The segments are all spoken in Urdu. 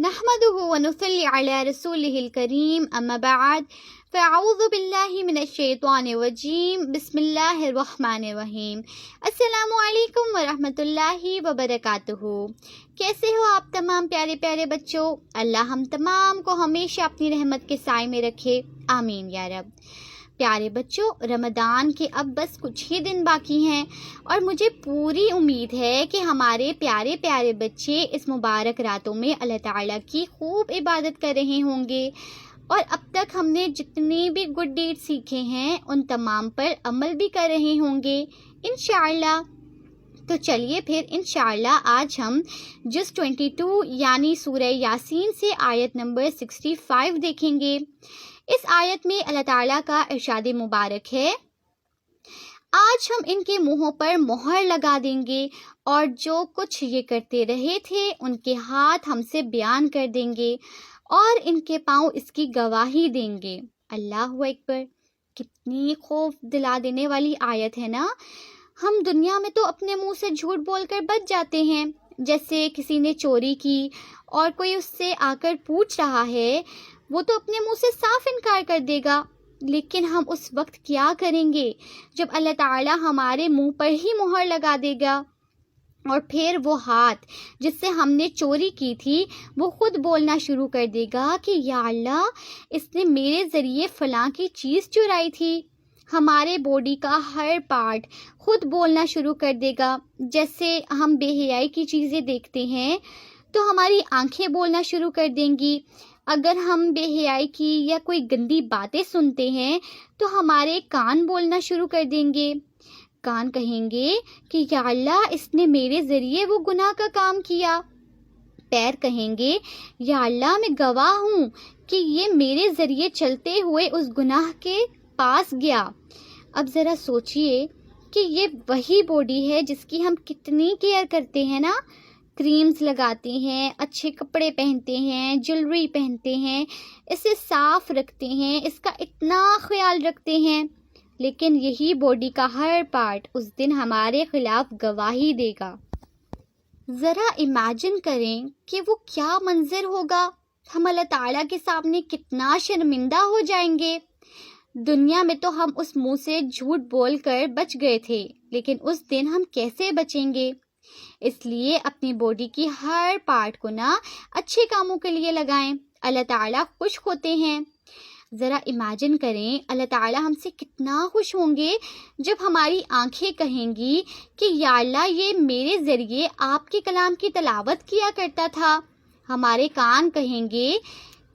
نحمدہ ونصلی علی رسولہ الکریم اما بعد فاعوذ باللہ من الشیطان الرجیم بسم اللہ الرحمن الرحیم۔ السلام علیکم ورحمۃ اللہ وبرکاتہ۔ کیسے ہو آپ تمام پیارے پیارے بچوں؟ اللہ ہم تمام کو ہمیشہ اپنی رحمت کے سائے میں رکھے، آمین یا رب۔ پیارے بچوں، رمضان کے اب بس کچھ ہی دن باقی ہیں اور مجھے پوری امید ہے کہ ہمارے پیارے پیارے بچے اس مبارک راتوں میں اللہ تعالیٰ کی خوب عبادت کر رہے ہوں گے، اور اب تک ہم نے جتنی بھی گڈ ڈیڈ سیکھے ہیں ان تمام پر عمل بھی کر رہے ہوں گے انشاءاللہ۔ تو چلیے پھر انشاءاللہ آج ہم جز 22 یعنی سورہ یاسین سے آیت نمبر 65 دیکھیں گے۔ اس آیت میں اللہ تعالیٰ کا ارشاد مبارک ہے، آج ہم ان کے منہوں پر مہر لگا دیں گے اور جو کچھ یہ کرتے رہے تھے ان کے ہاتھ ہم سے بیان کر دیں گے اور ان کے پاؤں اس کی گواہی دیں گے۔ اللہ اکبر، کتنی خوف دلا دینے والی آیت ہے نا۔ ہم دنیا میں تو اپنے منہ سے جھوٹ بول کر بچ جاتے ہیں، جیسے کسی نے چوری کی اور کوئی اس سے آ کر پوچھ رہا ہے، وہ تو اپنے منہ سے صاف انکار کر دے گا، لیکن ہم اس وقت کیا کریں گے جب اللہ تعالیٰ ہمارے منہ پر ہی مہر لگا دے گا، اور پھر وہ ہاتھ جس سے ہم نے چوری کی تھی وہ خود بولنا شروع کر دے گا کہ یا اللہ، اس نے میرے ذریعے فلاں کی چیز چرائی تھی۔ ہمارے باڈی کا ہر پارٹ خود بولنا شروع کر دے گا۔ جیسے ہم بے حیائی کی چیزیں دیکھتے ہیں تو ہماری آنکھیں بولنا شروع کر دیں گی، اگر ہم بے حیائی کی یا کوئی گندی باتیں سنتے ہیں تو ہمارے کان بولنا شروع کر دیں گے۔ کان کہیں گے کہ یا اللہ، اس نے میرے ذریعے وہ گناہ کا کام کیا۔ پیر کہیں گے یا اللہ، میں گواہ ہوں کہ یہ میرے ذریعے چلتے ہوئے اس گناہ کے پاس گیا۔ اب ذرا سوچئے کہ یہ وہی باڈی ہے جس کی ہم کتنی کیئر کرتے ہیں نا، کریمز لگاتے ہیں، اچھے کپڑے پہنتے ہیں، جیولری پہنتے ہیں، اسے صاف رکھتے ہیں، اس کا اتنا خیال رکھتے ہیں، لیکن یہی باڈی کا ہر پارٹ اس دن ہمارے خلاف گواہی دے گا۔ ذرا امیجن کریں کہ وہ کیا منظر ہوگا، ہم اللہ تعالیٰ کے سامنے کتنا شرمندہ ہو جائیں گے۔ دنیا میں تو ہم اس منہ سے جھوٹ بول کر بچ گئے تھے، لیکن اس دن ہم کیسے بچیں گے؟ اس لیے اپنی باڈی کی ہر پارٹ کو نا اچھے کاموں کے لیے لگائیں، اللہ تعالیٰ خوش ہوتے ہیں۔ ذرا امیجن کریں اللہ تعالیٰ ہم سے کتنا خوش ہوں گے جب ہماری آنکھیں کہیں گی کہ یا اللہ، یہ میرے ذریعے آپ کے کلام کی تلاوت کیا کرتا تھا۔ ہمارے کان کہیں گے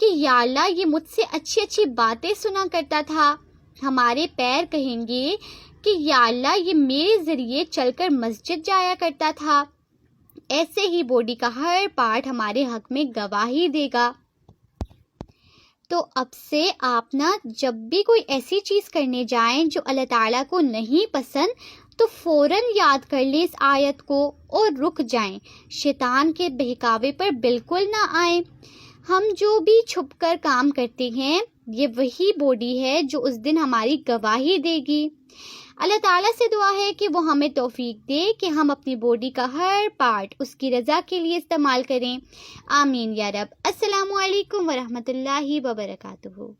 کہ یا اللہ، یہ مجھ سے اچھی اچھی باتیں سنا کرتا تھا۔ ہمارے پیر کہیں گے کہ یا اللہ، یہ میرے ذریعے چل کر مسجد جایا کرتا تھا۔ ایسے ہی باڈی کا ہر پارٹ ہمارے حق میں گواہی دے گا۔ تو اب سے آپ نا جب بھی کوئی ایسی چیز کرنے جائیں جو اللہ تعالیٰ کو نہیں پسند تو فوراً یاد کر لیں اس آیت کو اور رک جائیں، شیطان کے بہکاوے پر بالکل نہ آئیں۔ ہم جو بھی چھپ کر کام کرتے ہیں یہ وہی باڈی ہے جو اس دن ہماری گواہی دے گی۔ اللہ تعالیٰ سے دعا ہے کہ وہ ہمیں توفیق دے کہ ہم اپنی باڈی کا ہر پارٹ اس کی رضا کے لیے استعمال کریں، آمین یا رب۔ السلام علیکم ورحمۃ اللہ وبرکاتہ۔